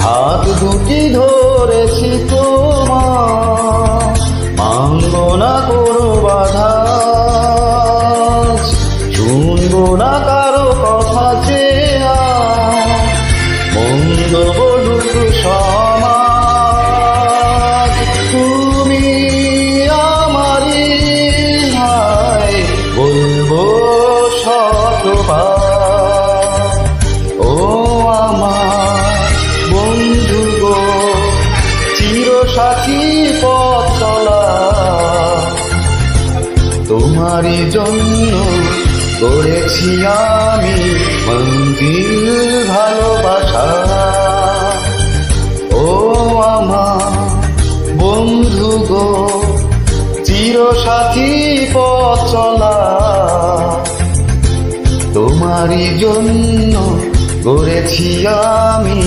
হাত দুটি ধরেছি তোমার, মানব না করো বাধা, শুনবো না কারো কথা যে মন্দ বলুক সমাজ। তুমি আমারই ভাই, বলবো শতবার, ও আমার বন্ধু গো, চিরসাথী পথ চলা, তোমারই জন্য করেছি আমি মন্দির ভালোবাসা। ও আমার বন্ধু গো, চিরসাথী পথ চলা, তোমারই জন্য করেছি আমি